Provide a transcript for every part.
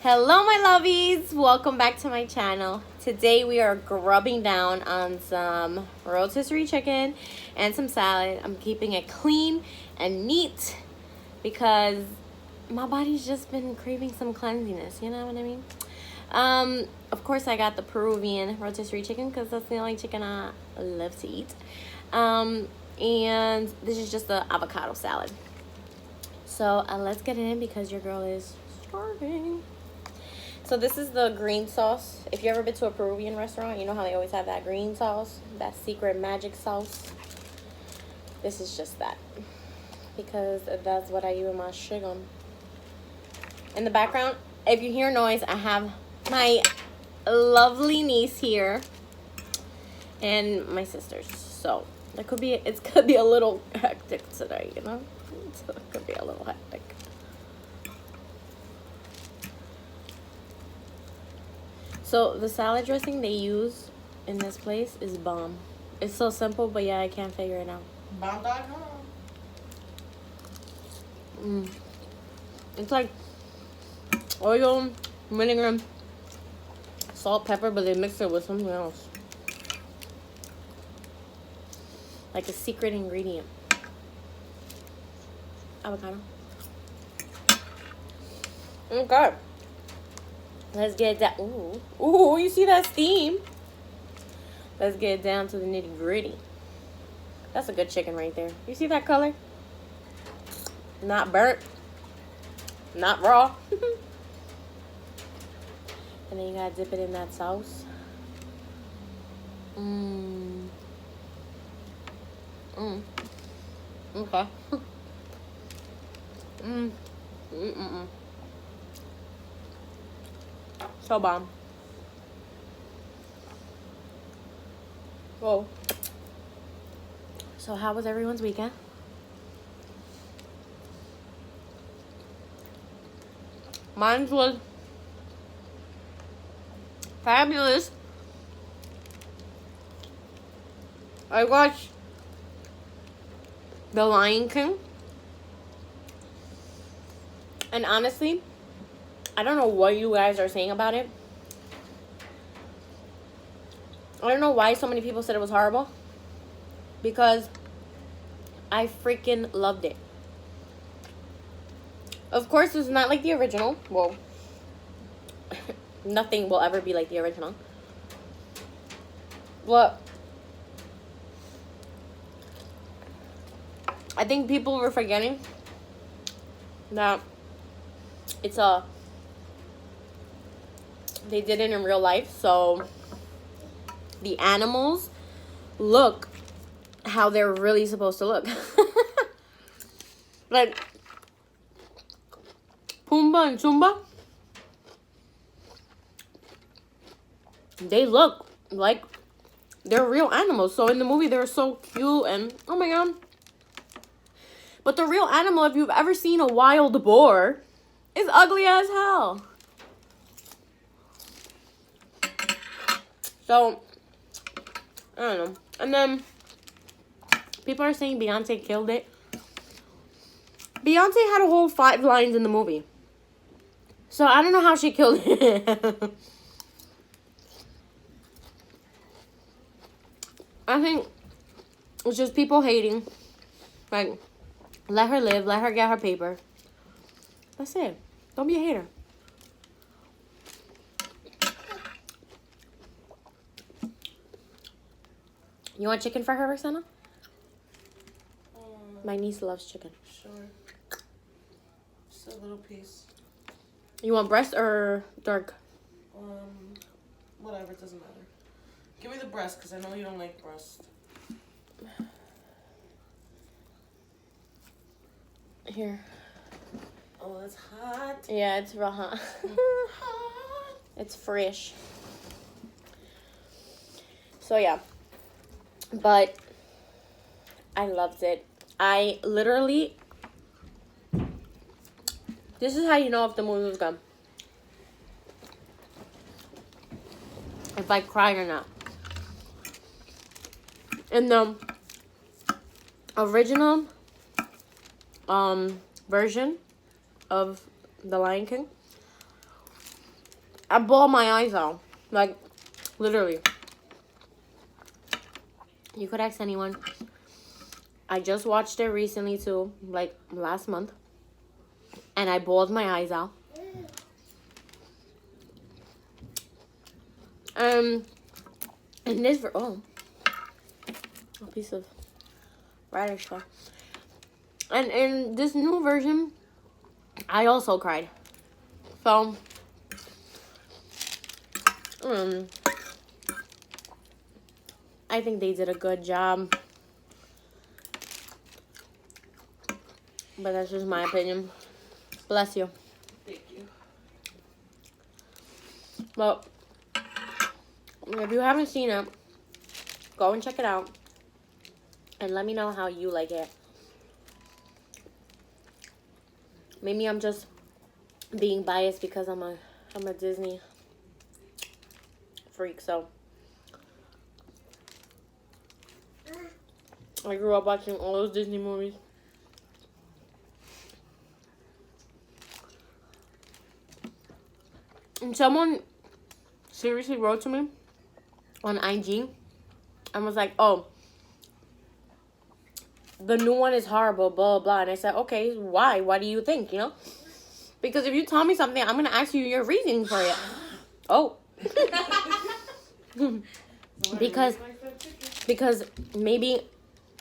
Hello my lovies, welcome back to my channel. Today we are grubbing down on some rotisserie chicken and some salad. I'm keeping it clean and neat because my body's just been craving some cleanliness, you know what I mean? Of course I got the Peruvian rotisserie chicken because that's the only chicken I love to eat. And this is just the avocado salad. So let's get it in because your girl is starving. So this is the green sauce. If you ever been to a Peruvian restaurant, you know how they always have that green sauce, that secret magic sauce. This is just that, because that's what I use in my chicken. In the background, if you hear noise, I have my lovely niece here and my sisters. So it could be a little hectic today, you know. So it could be a little hectic. So the salad dressing they use in this place is bomb. It's so simple, but yeah, I can't figure it out. Bomb.com. It's like oil, vinegar, salt, pepper, but they mix it with something else. Like a secret ingredient. Avocado. Okay. Let's get that. Ooh, you see that steam? Let's get down to the nitty gritty. That's a good chicken right there. You see that color? Not burnt. Not raw. And then you gotta dip it in that sauce. Okay. So bomb. Whoa. So how was everyone's weekend? Mine was fabulous. I watched The Lion King. And honestly, I don't know what you guys are saying about it. I don't know why so many people said it was horrible. Because I freaking loved it. Of course, it's not like the original. Well, nothing will ever be like the original. But I think people were forgetting that they did it in real life, so the animals look how they're really supposed to look. Like Pumbaa and Zumba, they look like they're real animals. So in the movie, they're so cute and oh my god. But the real animal, if you've ever seen a wild boar, is ugly as hell. So, I don't know. And then, people are saying Beyonce killed it. Beyonce had a whole 5 lines in the movie. So, I don't know how she killed it. I think it's just people hating. Like, let her live. Let her get her paper. That's it. Don't be a hater. You want chicken for her, Roxana? My niece loves chicken. Sure. Just a little piece. You want breast or dark? Whatever, it doesn't matter. Give me the breast, because I know you don't like breast. Here. Oh, that's hot. Yeah, it's real hot. It's fresh. So, yeah. But I loved it. I literally... This is how you know if the movie was good. If I cried or not. In the original version of The Lion King, I bawled my eyes out. Like, literally. You could ask anyone. I just watched it recently too, like last month. And I bawled my eyes out. And this, a piece of radish there. And in this new version, I also cried. So, I think they did a good job. But that's just my opinion. Bless you. Thank you. Well, if you haven't seen it, go and check it out. And let me know how you like it. Maybe I'm just being biased because I'm a Disney freak, so I grew up watching all those Disney movies. And someone seriously wrote to me on IG and was like, oh, the new one is horrible, blah, blah. And I said, okay, why? What do you think, you know? Because if you tell me something, I'm going to ask you your reasoning for it. Oh. because maybe,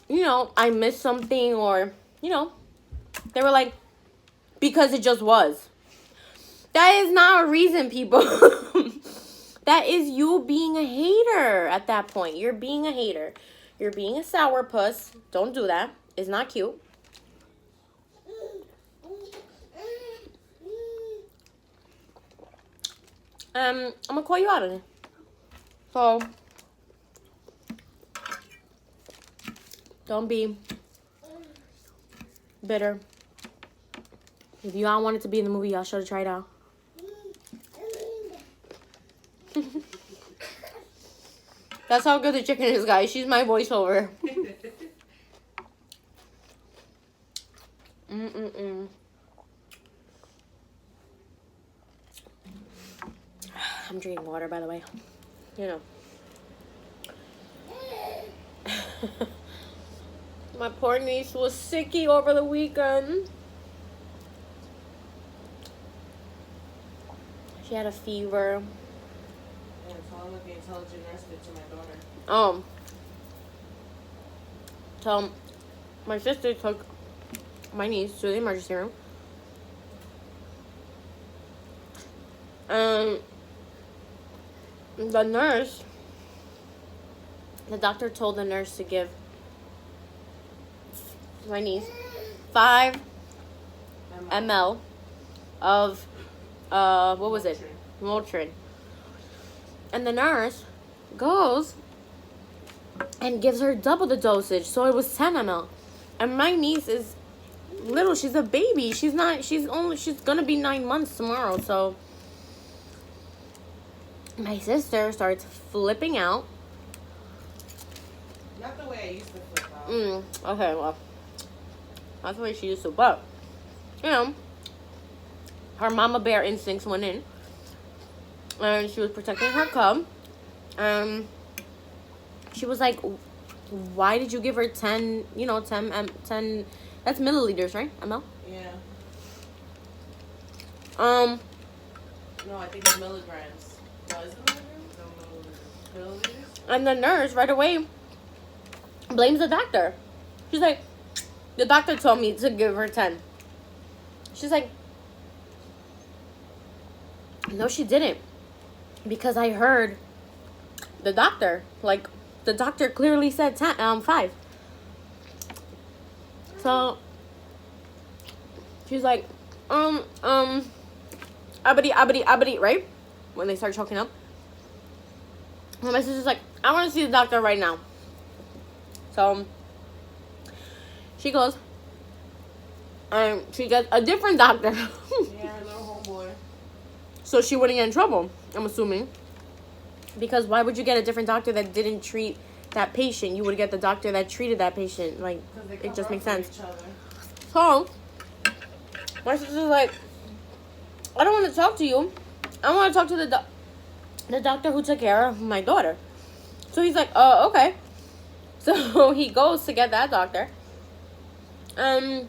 you know, I missed something or, you know, they were like, because it just was. That is not a reason, people. That is you being a hater at that point. You're being a hater. You're being a sourpuss. Don't do that. It's not cute. I'm gonna call you out on it. So, don't be bitter. If y'all wanted to be in the movie, y'all should have tried out. That's how good the chicken is, guys. She's my voiceover. I'm drinking water, by the way. You know. My poor niece was sicky over the weekend. She had a fever. Yeah, so I'm looking intelligent nurse did to my daughter. So my sister took my niece to the emergency room. And the doctor told the nurse to give my niece 5 ml of what was it? Motrin. And the nurse goes and gives her double the dosage, so it was 10 ml. And my niece is little. She's a baby. She's gonna be 9 months tomorrow. So my sister starts flipping out. Not the way I used to flip out. Okay, well, that's the way she used to. But you know, her mama bear instincts went in, and she was protecting her cub. She was like, "Why did you give her 10? You know, 10. That's milliliters, right? ML? Yeah. No, I think it's milligrams. No, is it milligrams? No, milliliters. And the nurse right away blames the doctor. She's like, the doctor told me to give her 10. She's like, no, she didn't. Because I heard the doctor. Like, the doctor clearly said 5. So, she's like, abadi, right? When they start choking up. And my sister's like, I want to see the doctor right now. So, she goes, and she gets a different doctor. Yeah, little homeboy. So she wouldn't get in trouble, I'm assuming. Because why would you get a different doctor that didn't treat that patient? You would get the doctor that treated that patient. Like, it just makes sense. So, my sister's like, I don't want to talk to you. I want to talk to the doctor who took care of my daughter. So he's like, oh, okay. So he goes to get that doctor. The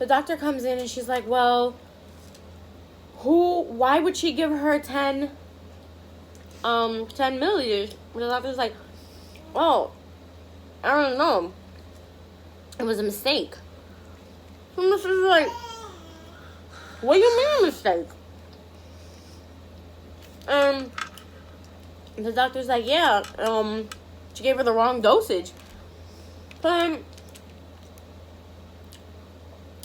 doctor comes in and she's like, well, why would she give her 10 milliliters? The doctor's like, oh, I don't know. It was a mistake. So Mrs. is like, what do you mean a mistake? The doctor's like, yeah, she gave her the wrong dosage. But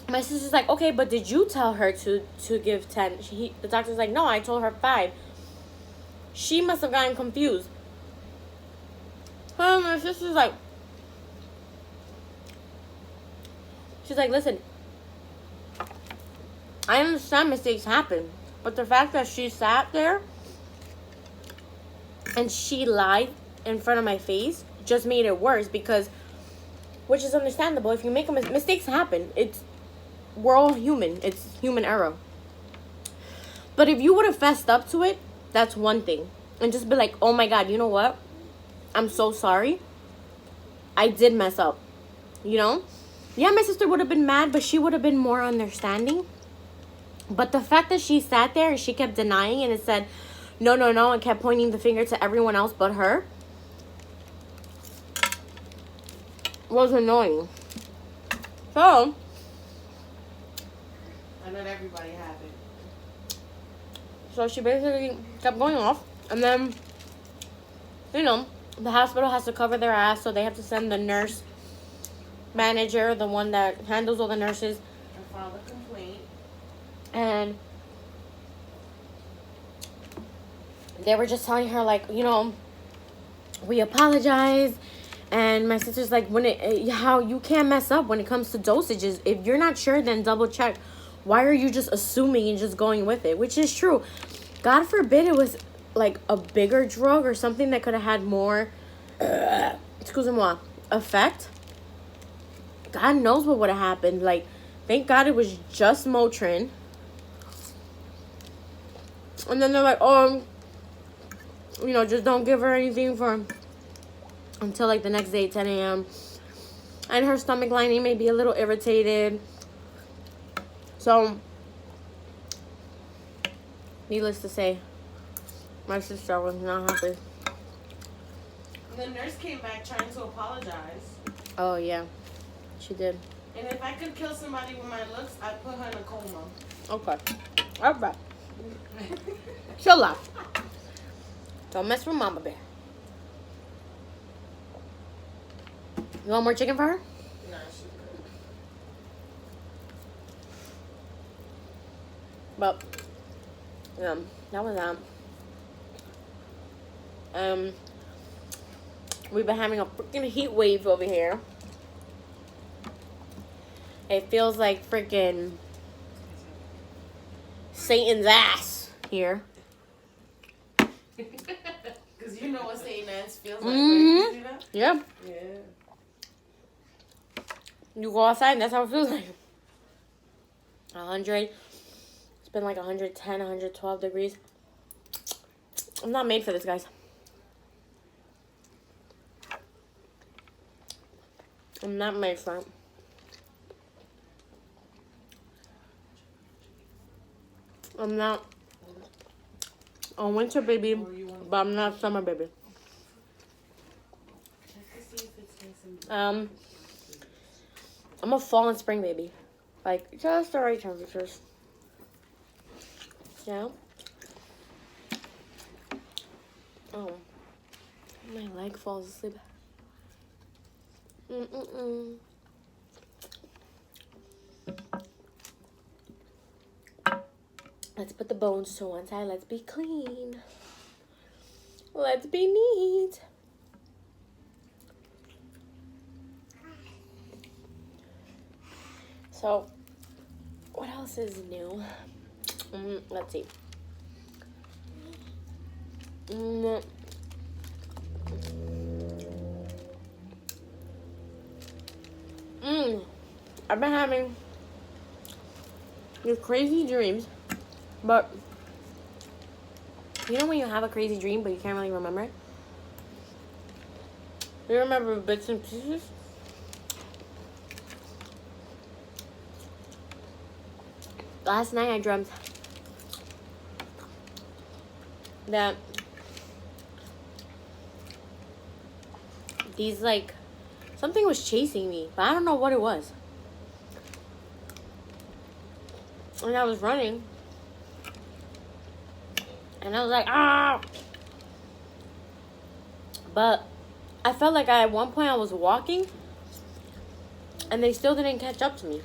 my sister's like, okay, but did you tell her to give 10? The doctor's like, no, I told her 5. She must have gotten confused. My sister's like, she's like, listen, I understand mistakes happen, but the fact that she sat there and she lied in front of my face just made it worse, because, which is understandable. If you make mistakes happen, we're all human. It's human error. But if you would have fessed up to it, that's one thing. And just be like, oh my God, you know what? I'm so sorry. I did mess up. You know? Yeah, my sister would have been mad, but she would have been more understanding. But the fact that she sat there and she kept denying and it said, no, no, no, and kept pointing the finger to everyone else but her, was annoying. So, and then everybody have it. So she basically kept going off. And then, you know, the hospital has to cover their ass, so they have to send the nurse manager, the one that handles all the nurses, and file a complaint. And they were just telling her, like, you know, we apologize. And my sister's like, how you can't mess up when it comes to dosages. If you're not sure, then double check. Why are you just assuming and just going with it? Which is true. God forbid it was like a bigger drug or something that could have had more, excusez-moi, effect. God knows what would have happened. Like, thank God it was just Motrin. And then they're like, oh, you know, just don't give her anything until like the next day, 10 a.m. And her stomach lining may be a little irritated. So, needless to say, my sister was not happy. The nurse came back trying to apologize. Oh, yeah. She did. And if I could kill somebody with my looks, I'd put her in a coma. Okay. All right. Chill out. Don't mess with Mama Bear. You want more chicken for her? Nah, she's good. But, that was that. We've been having a freaking heat wave over here. It feels like freaking Satan's ass here. Because you know what Satan's ass feels like. Mm-hmm. You know? Yeah. Yeah. You go outside and that's how it feels like. 100. It's been like 110, 112 degrees. I'm not made for this, guys. I'm not made for it. I'm not a winter baby, but I'm not a summer baby. I'm a fall and spring baby. Like, just the right temperatures. Yeah. Oh. My leg falls asleep. Let's put the bones to one side. Let's be clean. Let's be neat. So, what else is new? Let's see. I've been having these crazy dreams But you know when you have a crazy dream but you can't really remember it? You remember bits and pieces? Last night I dreamt that these like something was chasing me, but I don't know what it was. And I was running. And I was like, ah! But I felt like at one point I was walking and they still didn't catch up to me.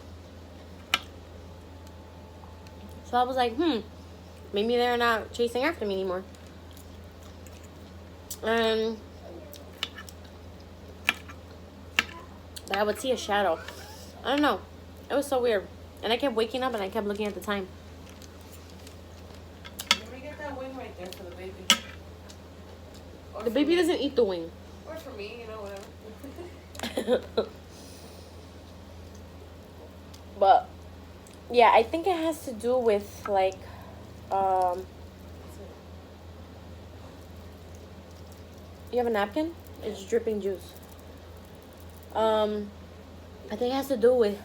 So I was like, maybe they're not chasing after me anymore. But I would see a shadow. I don't know. It was so weird. And I kept waking up and I kept looking at the time. Let me get that wing right there for the baby. Or The for baby me. doesn't eat the wing. Or for me, you know, whatever. But yeah, I think it has to do with like you have a napkin? It's dripping juice. I think it has to do with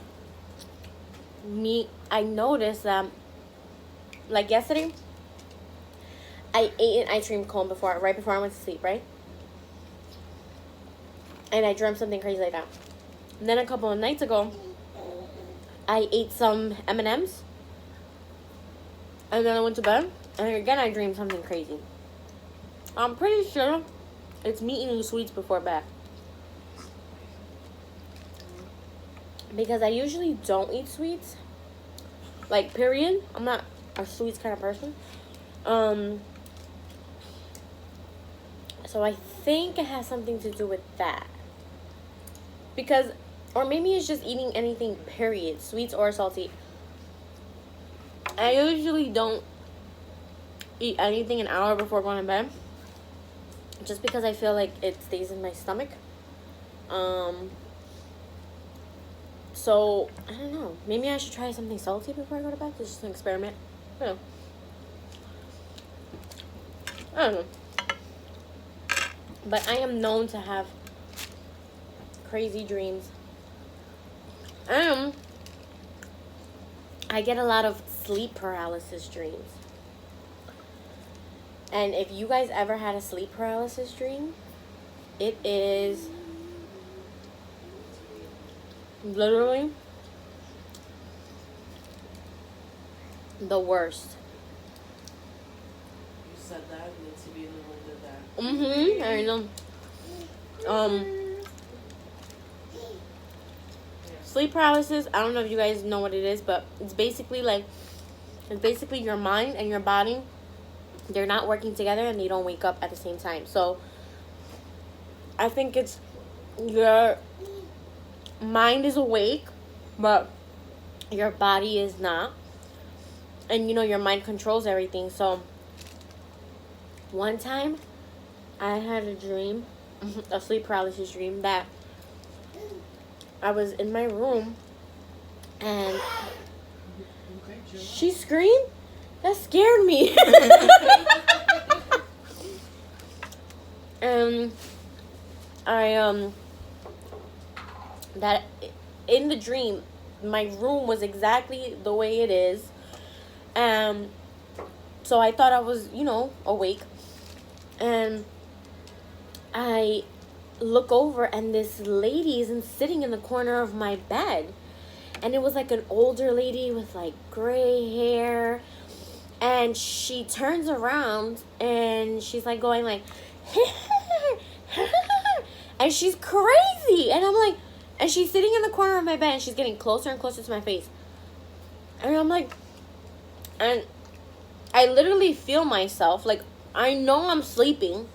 me. I noticed that like yesterday I ate an ice cream cone right before I went to sleep, right? And I dreamt something crazy like that. And then a couple of nights ago I ate some M&Ms. And then I went to bed. And again, I dreamed something crazy. I'm pretty sure it's me eating sweets before bed. Because I usually don't eat sweets. Like, period. I'm not a sweets kind of person. So I think it has something to do with that. Because, or maybe it's just eating anything, period. Sweets or salty. I usually don't eat anything an hour before going to bed. Just because I feel like it stays in my stomach. So, I don't know. Maybe I should try something salty before I go to bed. It's just an experiment. I don't know. But I am known to have crazy dreams. I get a lot of sleep paralysis dreams. And if you guys ever had a sleep paralysis dream, it is literally the worst. You said that, and to be the one did that. I know. Sleep paralysis, I don't know if you guys know what it is, but it's basically your mind and your body, they're not working together and they don't wake up at the same time. So I think it's your mind is awake, but your body is not. And your mind controls everything. So one time I had a dream, a sleep paralysis dream, that I was in my room and she screamed. That scared me. And that in the dream, my room was exactly the way it is. So I thought I was, awake. And I look over and this lady isn't sitting in the corner of my bed. And it was like an older lady with like gray hair. And she turns around and she's like going like, and she's crazy. And I'm like, and she's sitting in the corner of my bed and she's getting closer and closer to my face. And I'm like, and I literally feel myself, like, I know I'm sleeping,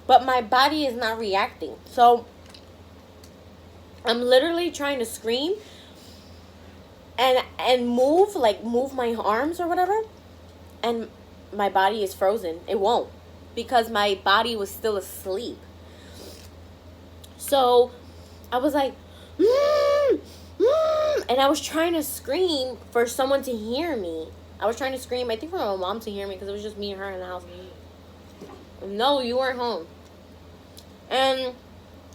but my body is not reacting. So I'm literally trying to scream and move my arms or whatever, and my body is frozen. It won't, because my body was still asleep. So I was like, and I was trying to scream for someone to hear me, I was trying to scream, I think for my mom to hear me, because it was just me and her in the house. No, you weren't home. And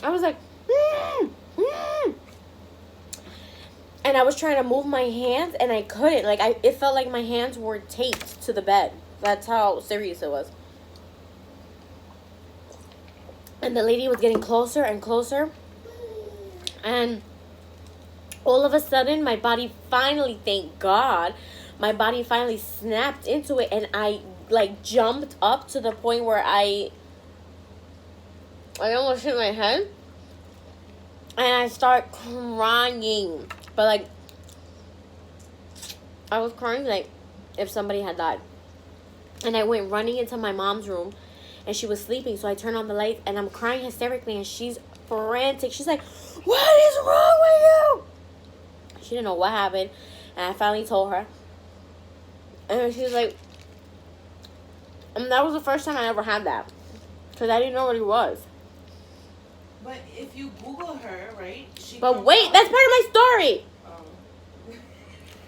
I was like, and I was trying to move my hands, and I couldn't. Like, it felt like my hands were taped to the bed. That's how serious it was. And the lady was getting closer and closer. And all of a sudden, my body finally, thank God, my body finally snapped into it. And I, like, jumped up to the point where I almost hit my head. And I start crying. But, like, I was crying like if somebody had died. And I went running into my mom's room. And she was sleeping. So I turned on the lights. And I'm crying hysterically. And she's frantic. She's like, what is wrong with you? She didn't know what happened. And I finally told her. And she was like... And that was the first time I ever had that. Because I didn't know what it was. But if you Google her, right? But wait, that's part of my story.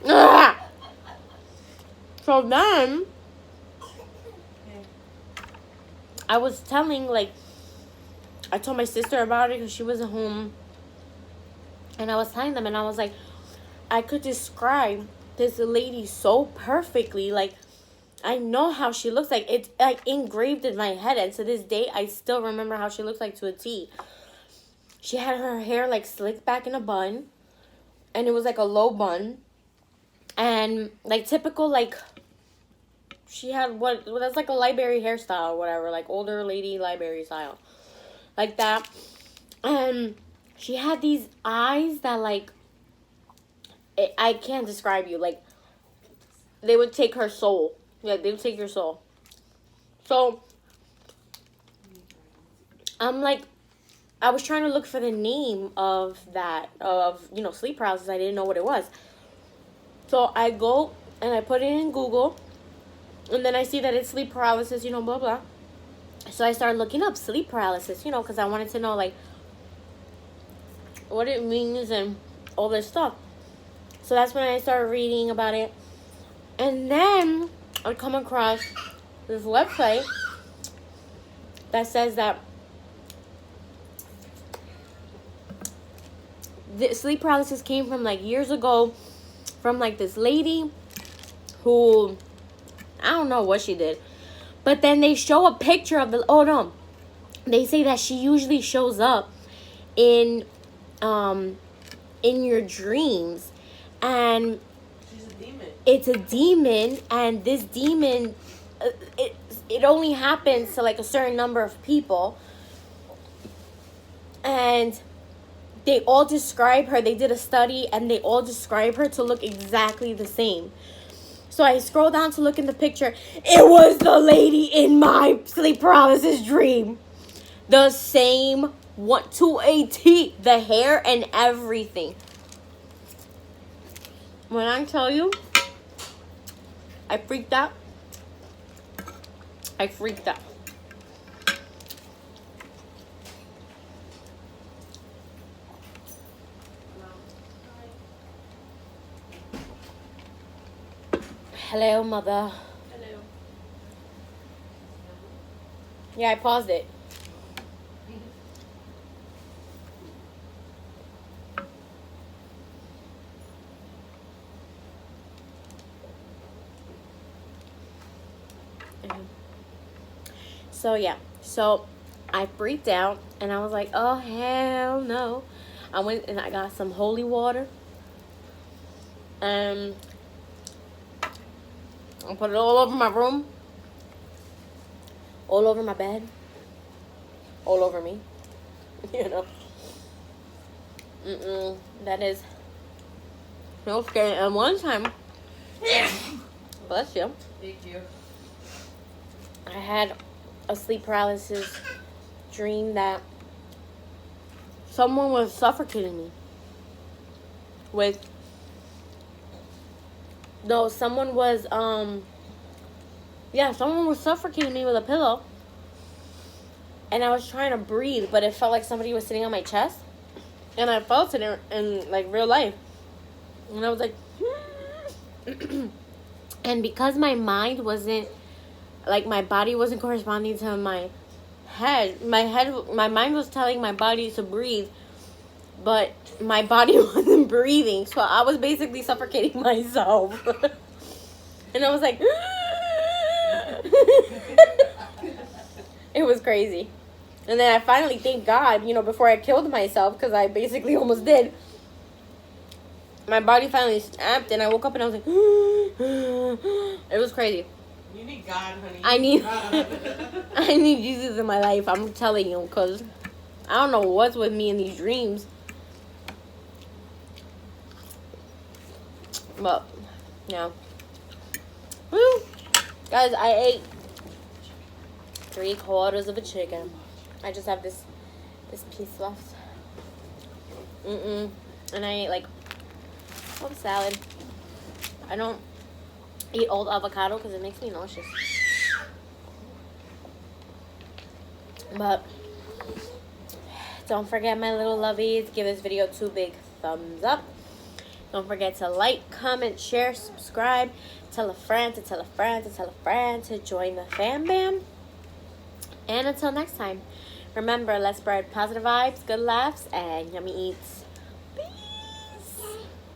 Oh. So then, I was telling, like, I told my sister about it because she wasn't home. And I was telling them, and I was like, I could describe this lady so perfectly. Like, I know how she looks like. It's like engraved in my head. And to this day, I still remember how she looks like to a T. She had her hair, like, slicked back in a bun. And it was, like, a low bun. And, like, typical, like, she had that's, like, a library hairstyle or whatever. Like, older lady library style. Like that. And she had these eyes that, like, I can't describe you. Like, they would take her soul. Yeah, they would take your soul. So, I'm, like... I was trying to look for the name of that, sleep paralysis. I didn't know what it was. So I go and I put it in Google. And then I see that it's sleep paralysis, blah, blah. So I started looking up sleep paralysis, because I wanted to know, like, what it means and all this stuff. So that's when I started reading about it. And then I come across this website that says that the sleep paralysis came from, like, years ago from, like, this lady who, I don't know what she did. But then they show a picture of they say that she usually shows up in your dreams. And she's a demon. It's a demon. And this demon, it only happens to, like, a certain number of people. And they all describe her. They did a study, and they all describe her to look exactly the same. So I scroll down to look in the picture. It was the lady in my sleep paralysis dream. The same one to a T. The hair and everything. When I tell you, I freaked out. Hello, mother. Hello. Yeah, I paused it. So, yeah. So, I freaked out, and I was like, oh, hell no. I went and I got some holy water. And I put it all over my room. All over my bed. All over me. That is so scary. And one time, bless you. Thank you. I had a sleep paralysis dream that someone was suffocating me someone was suffocating me with a pillow. And I was trying to breathe, but it felt like somebody was sitting on my chest. And I felt it in like, real life. And I was like, And because my mind wasn't, like, my body wasn't corresponding to my mind was telling my body to breathe, but my body wasn't breathing. So I was basically suffocating myself. And I was like, it was crazy. And then I finally, thank God, before I killed myself, because I basically almost did, my body finally snapped, and I woke up and I was like, it was crazy. You need God, honey. I need God. I need Jesus in my life. I'm telling you, because I don't know what's with me in these dreams. But, yeah. Woo! Guys, I ate 3/4 of a chicken. I just have this piece left. And I ate like salad. I don't eat old avocado because it makes me nauseous. But don't forget, my little lovies, give this video 2 big thumbs up. Don't forget to like, comment, share, subscribe. Tell a friend to tell a friend to tell a friend to join the fam bam. And until next time, remember, let's spread positive vibes, good laughs, and yummy eats.